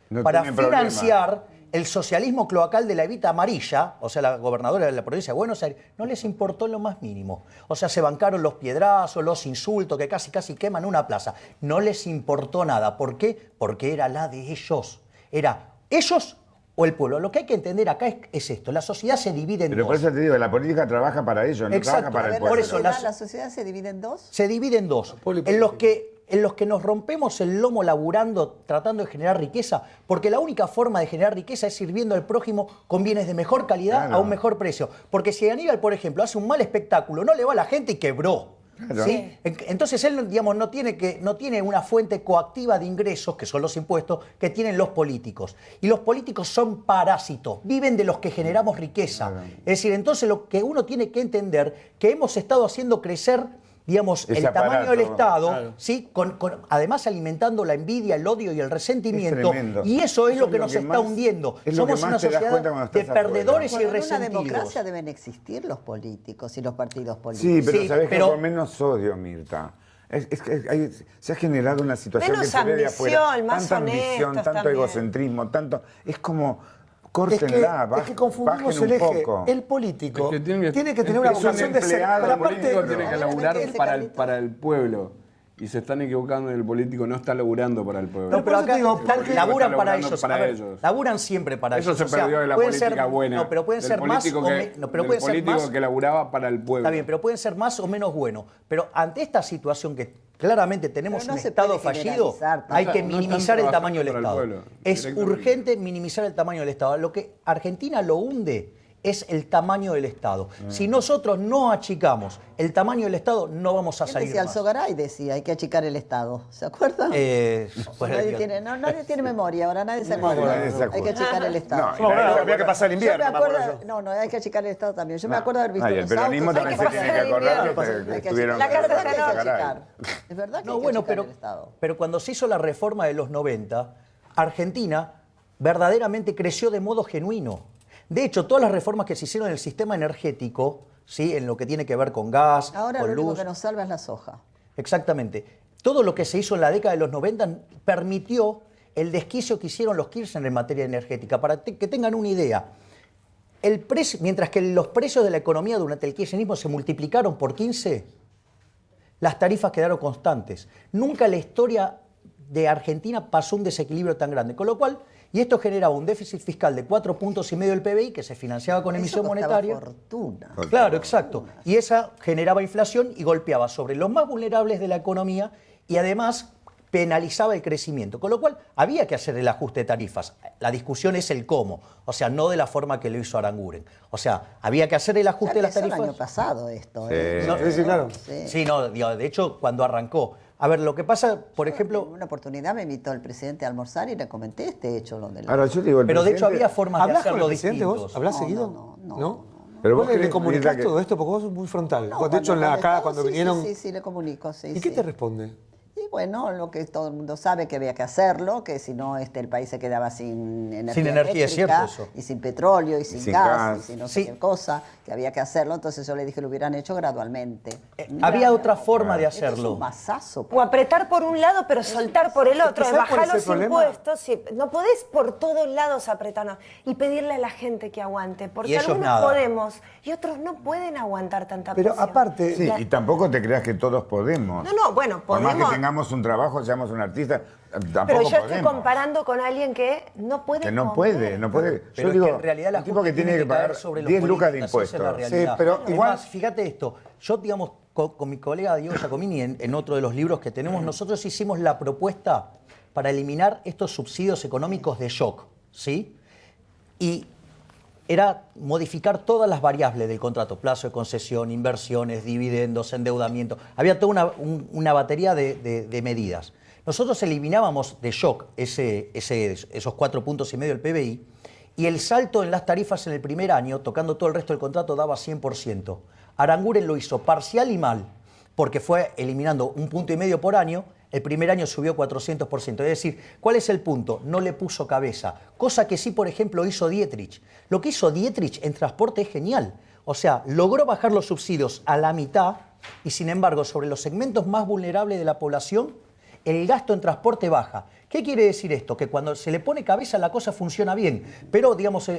No para tienen problema. financiar el socialismo cloacal de la Evita Amarilla, o sea, la gobernadora de la provincia de Buenos Aires, no les importó en lo más mínimo. O sea, se bancaron los piedrazos, los insultos, que casi queman una plaza. No les importó nada. ¿Por qué? Porque era la de ellos. Era ellos o el pueblo. Lo que hay que entender acá es esto. La sociedad se divide en Pero dos. por eso te digo, la política trabaja para ellos, no Exacto. trabaja para A el ver, pueblo. Por eso la sociedad se divide en dos. Se divide en dos. En los que nos rompemos el lomo laburando, tratando de generar riqueza, porque la única forma de generar riqueza es sirviendo al prójimo con bienes de mejor calidad Claro. a un mejor precio. Porque si Aníbal, por ejemplo, hace un mal espectáculo, no le va a la gente y quebró. Claro. ¿Sí? Entonces él, digamos, no tiene una fuente coactiva de ingresos, que son los impuestos, que tienen los políticos. Y los políticos son parásitos, viven de los que generamos riqueza. Es decir, entonces lo que uno tiene que entender, que hemos estado haciendo crecer, digamos, Ese el tamaño aparato, del Estado, claro. ¿sí? Además alimentando la envidia, el odio y el resentimiento. tremendo. Y eso es lo que nos que está más- hundiendo. es lo que Somos más una te das sociedad cuenta cuando de estás afuera. perdedores y Bueno, en una resentidos. democracia deben existir los políticos y los partidos políticos. Sí, pero Sí, sabés pero- que con menos odio, Mirta. Es que se ha generado una situación Menos que se ve de afuera. ambición, más Tanta ambición, honestos tanto también. egocentrismo, tanto... Es como... Es Córtenla, que confundimos bajen el un eje. poco. El político Es que tiene que tener es una que es un vocación de ser. empleado, Pero El político aparte, tiene que Obviamente laburar ese para el pueblo. Y se están equivocando en el político, no está laburando para el pueblo. No, por pero eso te acá digo, porque- laburan Está para laburando ellos. para A ver, ellos. laburan siempre para Eso ellos. se O sea, perdió de la pueden política ser, buena. No, pero pueden del ser más político o que- no, pero del pueden ser político más. que laburaba para el pueblo. Está bien, pero pueden ser más o menos buenos. Pero ante esta situación que claramente tenemos Pero no un se Estado puede fallido, generalizar hay que No están minimizar el tamaño del trabajando para el Estado. pueblo, Es directamente. urgente minimizar el tamaño del Estado. Lo que Argentina lo hunde es el tamaño del Estado. Si nosotros no achicamos el tamaño del Estado, no vamos a ¿Quién salir decía? más. Alzogaray decía, hay que achicar el Estado. ¿Se acuerdan? Pues, Nadie tiene memoria, ahora nadie se acuerda. nadie se acuerda. Hay que achicar el Estado. No, había que pasar el Yo me invierno, me acuerdo acuerdo, yo. no, hay que achicar el Estado también. Yo me acuerdo haber visto Ay, el unos peronismo autos. también Hay se que tiene que pasar el acordar invierno. que Hay que estuvieron... achicar. La casa Es verdad que hay que Caray. achicar. Es verdad que No, hay que bueno, achicar el Estado. pero cuando se hizo la reforma de los 90, Argentina verdaderamente creció de modo genuino. De hecho, todas las reformas que se hicieron en el sistema energético, ¿sí? En lo que tiene que ver con gas, Ahora con lo único luz, que nos salva es la soja. exactamente. Todo lo que se hizo en la década de los 90 permitió el desquicio que hicieron los Kirchner en materia energética. Para que tengan una idea, mientras que los precios de la economía durante el kirchnerismo se multiplicaron por 15, las tarifas quedaron constantes. Nunca en la historia de Argentina pasó un desequilibrio tan grande. Con lo cual, Y esto generaba un déficit fiscal de 4,5 puntos del PBI que se financiaba con emisión Eso costaba monetaria. fortuna. Claro, exacto. Y esa generaba inflación y golpeaba sobre los más vulnerables de la economía y además penalizaba el crecimiento. Con lo cual había que hacer el ajuste de tarifas. La discusión es el cómo, o sea, no de la forma que lo hizo Aranguren. O sea, había que hacer el ajuste de las Empezó tarifas. el año pasado esto. Sí, claro. Sí, no, digo, de hecho, cuando arrancó. A ver, lo que pasa, por En ejemplo, una oportunidad me invitó el presidente a almorzar y le comenté este hecho. Lo de la... Ahora yo digo, el pero de hecho presidente- había formas de ¿Hablas con el hacerlo presidente distintos. vos? ¿Hablás No, seguido? no. Pero vos ¿Vos le querés comunicás decir que- todo esto? Porque vos sos muy frontal. No, de hecho, cuando acá estaba- cuando sí, vinieron... Sí, le comunico, sí. ¿Y qué sí. te responde? Y bueno, lo que todo el mundo sabe que había que hacerlo, que si no el país se quedaba sin energía, Sin energía, es eléctrica, cierto eso. y sin petróleo, y sin sin gas, gas. y sin no sé Sí. qué cosa, que había que hacerlo. Entonces yo le dije que lo hubieran hecho gradualmente. Había otra forma de Esto es hacerlo. un masazo. O apretar por un lado, pero soltar por el otro. ¿sabes cuál Bajar es el los problema? impuestos. Sí, no podés por todos lados apretarnos. Y pedirle a la gente que aguante. Porque Y ellos algunos nada. podemos y otros no pueden aguantar tanta Pero presión. aparte... Sí, y tampoco te creas que todos podemos. No, bueno, Por más podemos. que tengamos un trabajo, seamos un artista, tampoco Pero yo estoy podemos. comparando con alguien que no puede Que no comer. puede, no puede. Pero Yo es digo, que en realidad la un tipo que tiene que caer pagar sobre los 10 lucas de políticos, esa es la impuestos. realidad. Sí, pero Es igual- más, fíjate esto, yo digamos con mi colega Diego Giacomini en otro de los libros que tenemos, nosotros hicimos la propuesta para eliminar estos subsidios económicos de shock, ¿sí? Y era modificar todas las variables del contrato, plazo de concesión, inversiones, dividendos, endeudamiento. Había toda una batería de medidas. Nosotros eliminábamos de shock esos 4,5 puntos del PBI y el salto en las tarifas en el primer año, tocando todo el resto del contrato, daba 100%. Aranguren lo hizo parcial y mal, porque fue eliminando 1,5 puntos por año. El primer año subió 400%. Es decir, ¿cuál es el punto? No le puso cabeza. Cosa que sí, por ejemplo, hizo Dietrich. Lo que hizo Dietrich en transporte es genial. O sea, logró bajar los subsidios a la mitad y, sin embargo, sobre los segmentos más vulnerables de la población, el gasto en transporte baja. ¿Qué quiere decir esto? Que cuando se le pone cabeza la cosa funciona bien, pero digamos,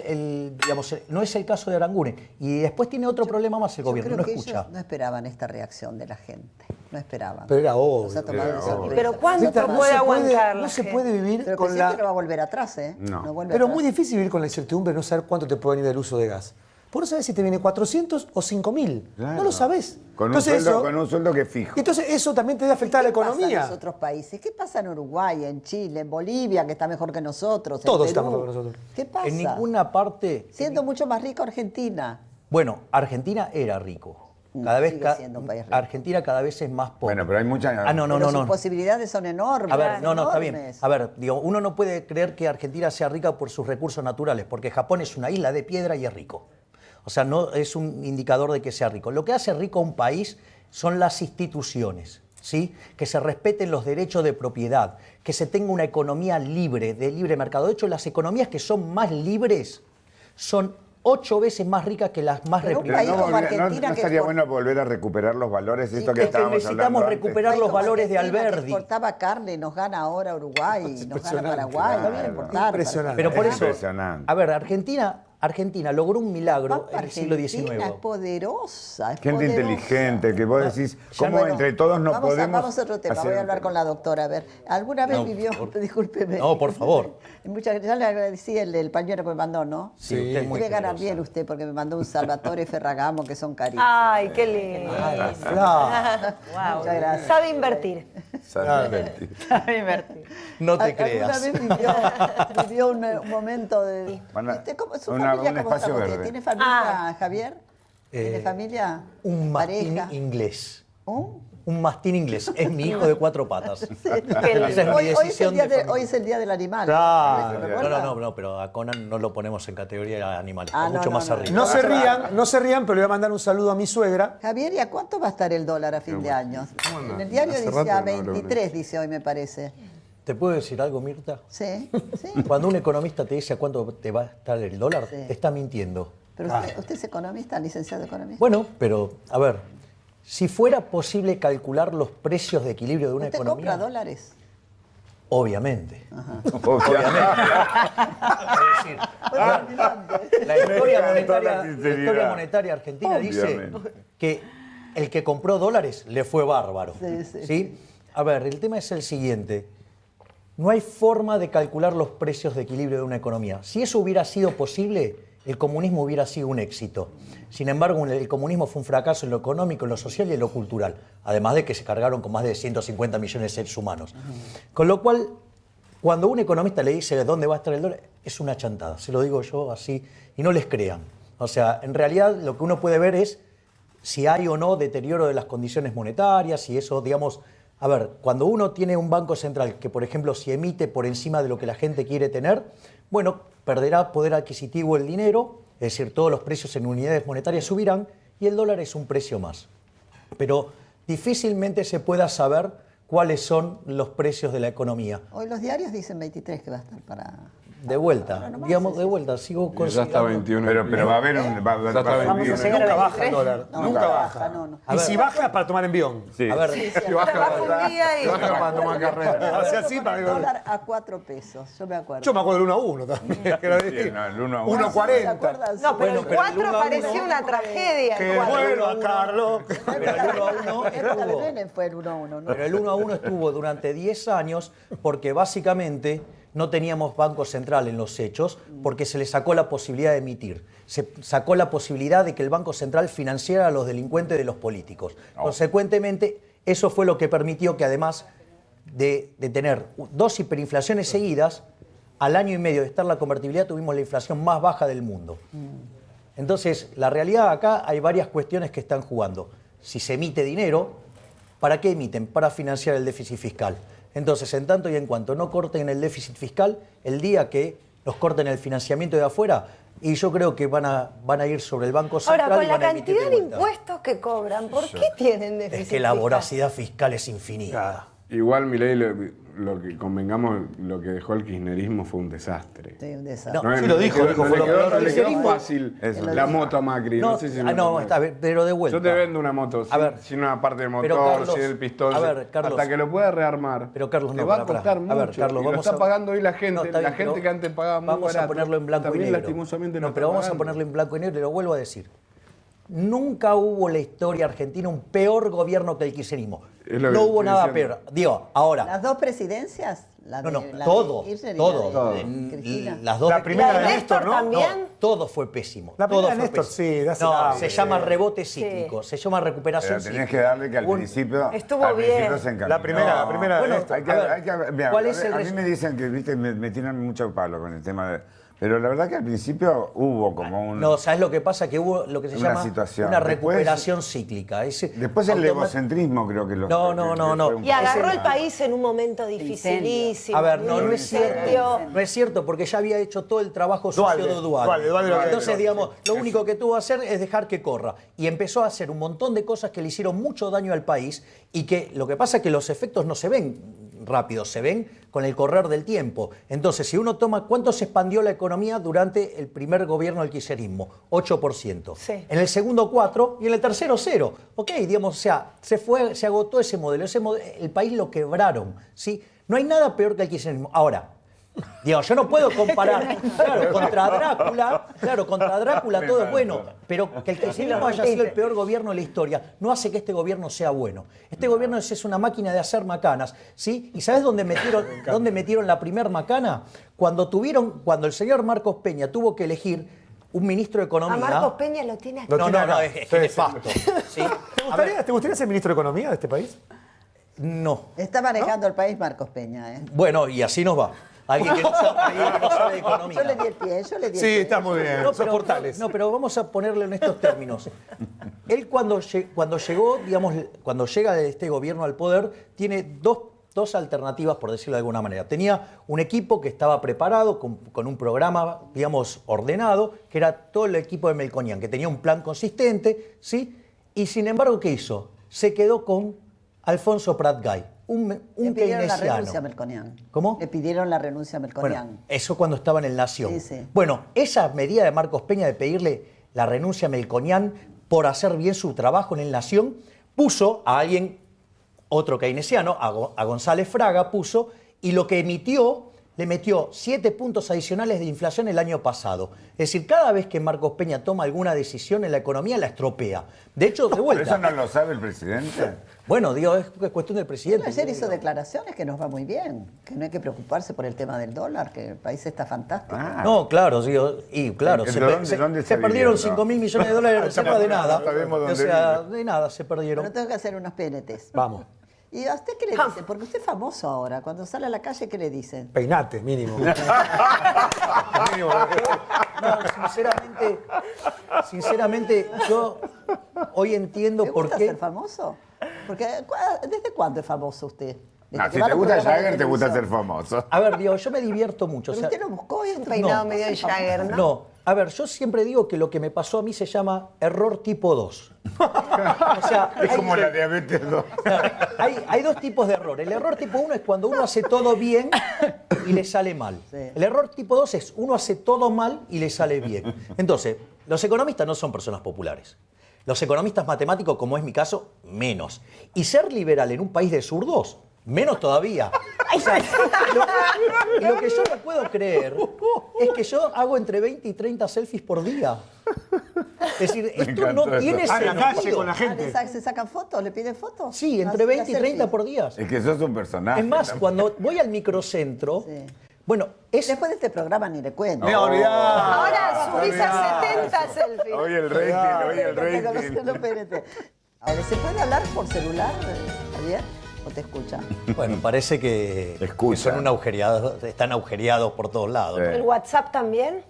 no es el caso de Aranguren. Y después tiene otro problema más el Yo gobierno, creo no que escucha. ellos no esperaban esta reacción de la gente. No esperaban. Pero era obvio, Los ha tomado era de obvio. sorpresa. Pero ¿cuándo Rita, te puede aguantar la No se gente? puede vivir Pero el con presidente no va la... a volver vuelve atrás, ¿eh? No. vuelve Pero atrás. muy difícil vivir con la incertidumbre de no saber cuánto te puede venir del uso de gas. Vos no sabés si te viene 400 o 5.000. Claro. No lo sabés. Con un, Entonces sueldo, eso- con un sueldo que es fijo. Entonces eso también te debe afectar a la ¿Qué pasa economía. en los otros países? ¿Qué pasa en Uruguay, en Chile, en Bolivia, que está mejor que nosotros? en Todos Perú? estamos mejor que nosotros. ¿Qué pasa? En ninguna parte... Siendo mucho más rico Argentina. Bueno, Argentina era rico. Cada vez Sigue siendo un país rico. Argentina cada vez es más pobre. Bueno, pero hay mucha... Ah, no, Pero sus no. posibilidades son enormes. A ver, no, está bien. enormes. A ver, digo, uno no puede creer que Argentina sea rica por sus recursos naturales, porque Japón es una isla de piedra y es rico. O sea, no es un indicador de que sea rico. Lo que hace rico a un país son las instituciones, ¿sí? Que se respeten los derechos de propiedad, que se tenga una economía libre, de libre mercado. De hecho, las economías que son más libres son 8 veces más ricas que las más Pero un Pero país no, como volver- no- Argentina no que estaría export- bueno volver a recuperar los valores, esto que es que estábamos necesitamos hablando antes. recuperar los País como valores de Argentina, que Alberdi. exportaba carne, nos gana ahora Uruguay, nos gana impresionante, Paraguay. claro. no viene a importar, Impresionante. Pero por Es eso, impresionante. a ver, Argentina logró un milagro Papa, en el siglo Argentina es XIX. poderosa, es Gente poderosa. inteligente, que vos decís, ¿cómo Bueno, entre todos no vamos podemos vamos a otro tema, hacer voy a un hablar tema? con la doctora. A ver, ¿alguna vez No, vivió, por- discúlpeme? No, por favor. Ya le agradecí el pañuelo que me mandó, ¿no? Sí, usted es muy Debe ganar generosa. bien usted porque me mandó un Salvatore Ferragamo que son carísimos. Ay, qué lindo. Claro. Muchas gracias. Sabe invertir. Exactamente. No te ¿Alguna creas. vez vivió un momento de... Bueno, ¿Viste cómo, su una- familia un cómo está? espacio Porque verde. ¿Tiene familia, Javier? ¿Tiene familia? Un mastín ¿Pareja? inglés. ¿Un? Un mastín inglés. Es mi hijo de 4 patas. Esa es mi Hoy es, el decisión día de hoy familia. es el día del animal. Claro. ¿Se No, recuerda? no, pero a Conan no lo ponemos en categoría de animales. Ah, está no, mucho no, más no. arriba. No se rían, pero le voy a mandar un saludo a mi suegra. Javier, ¿y a cuánto va a estar el dólar a fin de año? En el diario Hace dice rato a que no hablo con 23, dice hoy, me parece. ¿Te puedo decir algo, Mirta? Sí, sí. Cuando un economista te dice a cuánto te va a estar el dólar, Sí. te está mintiendo. Pero usted es economista, licenciado economista. Bueno, pero, a ver, si fuera posible calcular los precios de equilibrio de una ¿Usted economía... compra dólares? Obviamente. Obviamente. Es decir, la historia Toda monetaria, la la sinceridad. historia monetaria argentina dice Obviamente. que el que compró dólares le fue bárbaro. Sí, sí. ¿Sí? A ver, el tema es el siguiente. no hay forma de calcular los precios de equilibrio de una economía. Si eso hubiera sido posible, el comunismo hubiera sido un éxito. Sin embargo, el comunismo fue un fracaso en lo económico, en lo social y en lo cultural, además de que se cargaron con más de 150 millones de seres humanos. Con lo cual, cuando un economista le dice dónde va a estar el dólar, es una chantada, se lo digo yo así, y no les crean. O sea, en realidad lo que uno puede ver es si hay o no deterioro de las condiciones monetarias, si eso, digamos... A ver, cuando uno tiene un banco central que, por ejemplo, si emite por encima de lo que la gente quiere tener, bueno, perderá poder adquisitivo el dinero, es decir, todos los precios en unidades monetarias subirán y el dólar es un precio más. Pero difícilmente se pueda saber cuáles son los precios de la economía. Hoy los diarios dicen 23 que va a estar para... De vuelta, digamos de vuelta, sigo Ya está considerando... 21. Pero va a haber un... Ya está Vamos a 21. llegar Nunca a baja 23. el dólar, No, nunca baja. no. Y si baja, para tomar envión. Sí. A ver, Baja un día y... Baja para tomar carrera. O sea, así para... Dólar a 4 pesos, yo me acuerdo. Yo me acuerdo del 1 a 1 también. que era de- Sí, no, el 1 a 1. 1.40. ¿Acuerdas? No, pero Bueno, el pero el 4 uno a parecía uno- una tragedia. ¡Qué el cuatro. bueno, Carlos! pero el 1 a 1 Época de estuvo... Menem fue el 1 a 1, ¿no? Pero el 1 a 1 estuvo durante 10 años porque básicamente no teníamos Banco Central en los hechos porque se le sacó la posibilidad de emitir. Se sacó la posibilidad de que el Banco Central financiara a los delincuentes de los políticos. Consecuentemente, eso fue lo que permitió que además de tener 2 hiperinflaciones seguidas, al año y medio de estar la convertibilidad tuvimos la inflación más baja del mundo. Entonces, la realidad acá hay varias cuestiones que están jugando. Si se emite dinero, ¿para qué emiten? Para financiar el déficit fiscal. Entonces, en tanto y en cuanto no corten el déficit fiscal, el día que nos corten el financiamiento de afuera, y yo creo que van a ir sobre el Banco Central. Ahora, con y la van a emitir cantidad de vuelta. impuestos que cobran, ¿por qué tienen déficit Es que la fiscal? voracidad fiscal es infinita. Igual, Milei, lo que convengamos, lo que dejó el kirchnerismo fue un desastre. Sí, un desastre. No, sí lo dijo, dijo, fue lo peor del le quedó kirchnerismo. fácil Eso. la moto a Macri. No, sé si está bien, pero de vuelta. Yo te vendo una moto A ver, sin una parte del pero motor, Carlos, sin el pistón. a ver, Carlos. hasta que lo pueda rearmar. Pero Carlos, te no, va a pará, costar pará. mucho. A ver, Carlos, y lo vamos está a- pagando hoy la gente. No, está bien, la gente pero que antes pagaba muy vamos a barato, ponerlo en blanco y también negro. lastimosamente No, lo pero está vamos a pagando. ponerlo en blanco y negro y lo vuelvo a decir. Nunca hubo en la historia argentina un peor gobierno que el kirchnerismo. Es lo que No hubo estoy nada diciendo. peor. Digo, ahora, Las dos presidencias, la no, no, de, la todo, de Kirchner y todo. la de Cristina. Las dos La de- primera ¿La de de Néstor, Néstor ¿no? también? No, todo fue pésimo. La primera todo de fue Néstor, pésimo. sí, dásela. No, se llama rebote cíclico, se llama recuperación Pero tenés cíclica. que darle que al Un- principio... Estuvo al principio bien. se encaminó. La primera Bueno, de Néstor. Hay que, mira, ¿cuál es el a mí res- me dicen que, viste, me tiran mucho palo con el tema de... Pero la verdad que al principio hubo como un... No, ¿sabes lo que pasa? Que hubo lo que se Una llama situación. una Después- recuperación cíclica. Después el egocentrismo creo que lo... No, no, no, no. fue un Y agarró poco- el país en un momento dificilísimo. A ver, no, un no es cierto. incendio. No es cierto, porque ya había hecho todo el trabajo Dualde, sucio de Dualde lo había Entonces, hecho, digamos, lo único que tuvo que hacer es dejar que corra. Y empezó a hacer un montón de cosas que le hicieron mucho daño al país y que lo que pasa es que los efectos no se ven rápido, se ven con el correr del tiempo. Entonces, si uno toma cuánto se expandió la economía durante el primer gobierno del kirchnerismo, 8%. Sí. En el segundo 4% y en el tercero 0%. Ok, digamos, o sea, se agotó ese modelo. El país lo quebraron, ¿sí? No hay nada peor que el kirchnerismo. Ahora, digo, yo no puedo comparar, contra Drácula todo es bueno, pero que el kirchnerismo haya sido el peor gobierno de la historia no hace que este gobierno sea bueno. Este gobierno es una máquina de hacer macanas, ¿sí? ¿Y sabes dónde metieron la primer macana? Cuando el señor Marcos Peña tuvo que elegir un ministro de A Economía. Marcos Peña lo tiene aquí. Lo No, tiene no, no, acá. es Sí, nefasto. ¿sí? ¿Te gustaría ser ministro de Economía de este país? No. Está manejando el país Marcos Peña, ¿eh? Bueno, y así nos va. Alguien que no sabe de economía. Yo le di el pie, yo le di el Sí, pie. está muy bien. No, Son portales. no, pero vamos a ponerle en estos términos. Él cuando llegó, digamos, cuando llega de este gobierno al poder, tiene dos alternativas, por decirlo de alguna manera. Tenía un equipo que estaba preparado, con un programa, digamos, ordenado, que era todo el equipo de Melconian, que tenía un plan consistente, ¿sí? Y sin embargo, ¿qué hizo? Se quedó con Alfonso Prat-Gay, un Le pidieron la keynesiano. renuncia a Melconian. ¿Cómo? Le pidieron la renuncia a Melconian. Bueno, eso cuando estaba en el Nación. Sí, sí. Bueno, esa medida de Marcos Peña de pedirle la renuncia a Melconian por hacer bien su trabajo en el Nación, puso a alguien, otro keynesiano, a González Fraga puso, y lo que emitió le metió 7 puntos adicionales de inflación el año pasado. Es decir, cada vez que Marcos Peña toma alguna decisión en la economía, la estropea. De hecho, de ¿Pero vuelta. eso no lo sabe el presidente? Bueno, digo, es cuestión del presidente. Ayer hizo declaraciones que nos va muy bien, que no hay que preocuparse por el tema del dólar, que el país está fantástico. Ah. No, claro, digo, y claro, ¿De se, dónde- se- dónde se está perdieron viviendo? 5.000 millones de dólares de reserva de nada. No sabemos dónde O sea, vive. de nada se perdieron. Pero tengo que hacer unos PNTs. Vamos. ¿Y a usted qué le dicen? Porque usted es famoso ahora. Cuando sale a la calle, ¿qué le dicen? Peinate, mínimo. No, sinceramente, yo hoy entiendo ¿Le por gusta qué. ser famoso? Porque, ¿desde cuándo es famoso usted? ¿Desde No, que si va a te los gusta programas de Jagger, te gusta ser televisión? famoso. A ver, digo, yo me divierto mucho. Pero o sea, usted lo buscó y Un peinado medio de Jagger, ¿no? no, a ver, yo siempre digo que lo que me pasó a mí se llama error tipo 2. O sea, Es como la diabetes 2. hay dos tipos de error. El error tipo 1 es cuando uno hace todo bien y le sale mal. Sí. El error tipo 2 es uno hace todo mal y le sale bien. Entonces, los economistas no son personas populares. Los economistas matemáticos, como es mi caso, menos. Y ser liberal en un país de zurdos, menos todavía. O sea, lo que yo no puedo creer es que yo hago entre 20 y 30 selfies por día. Es decir, esto encantó no tiene eso. Ah, en la calle sentido. con la gente. ¿Se sacan fotos? ¿Le piden fotos? Sí, entre Una 20 y 30 selfie. por día. Es que sos un personaje. Es más, cuando voy al microcentro, Sí. bueno, es... Después de este programa ni le cuento. Me olvidar. Ahora subís a 70 selfies. Hoy el rating, hoy el rating. Ahora, ¿se puede hablar por celular, Javier? ¿O te escucha? Bueno, parece que Escucha. son están agujereados por todos lados. ¿no? Sí. ¿El WhatsApp también?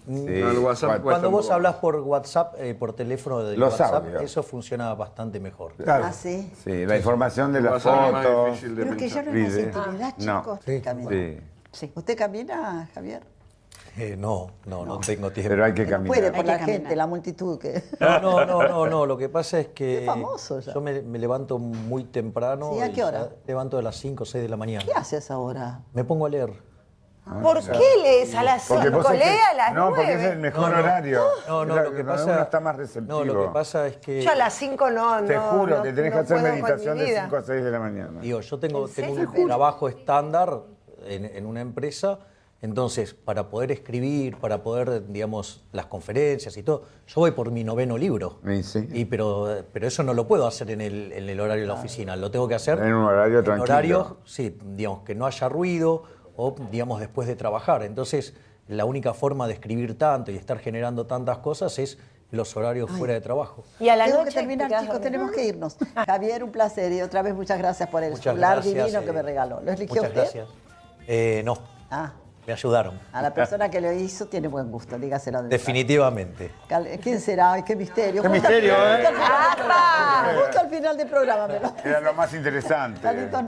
Sí, No, el WhatsApp cuatro- Cuando vos tampoco. hablas por WhatsApp, por teléfono de Los WhatsApp, audios. eso funciona bastante mejor. Claro. Ah, sí. Sí, la información de El la WhatsApp es más foto. difícil de Pero que ya pensar. no es más Video. intimidad, No. chicos. Sí. Camina. Sí. Sí. ¿Usted camina, Javier? No tengo tiempo. Pero hay que No puede caminar. por la gente, la multitud que... No, lo que pasa es que Qué famoso ya. yo me levanto muy temprano. Sí, ¿a y qué hora? ya levanto de las 5 o 6 de la mañana. ¿Qué haces ahora? Me pongo a leer. ¿Por qué lees a las 5? vos sos Lee que- a las No, 9. porque es el mejor horario. No, Es la- lo que cuando pasa... uno está más receptivo. No, lo que pasa es que... Yo a las 5 no. Te juro no, que tenés que no hacer puedo con meditación mi de vida. 5 a 6 de la mañana. Digo, yo tengo serio? un trabajo estándar en una empresa, entonces para poder escribir, para poder, digamos, las conferencias y todo, yo voy por mi 9º libro. Sí. Pero eso no lo puedo hacer en el horario de la oficina, lo tengo que hacer En un horario en tranquilo. horario, sí, digamos, que no haya ruido o, digamos, después de trabajar. Entonces, la única forma de escribir tanto y estar generando tantas cosas es los horarios fuera de trabajo. Y a la Tengo noche que terminar, te quedás chicos, dormido. tenemos que irnos. Javier, un placer y otra vez muchas gracias por el Muchas celular gracias, divino que me regaló. ¿Lo eligió Muchas usted? gracias. No, Ah, me ayudaron. a la persona que lo hizo tiene buen gusto, dígaselo. de Definitivamente. verdad. ¿Quién será? Ay, qué misterio. Qué Justo al misterio, final- ¿eh? Justo al final del programa. Justo al final del programa me lo... Era lo más interesante. Carlitos,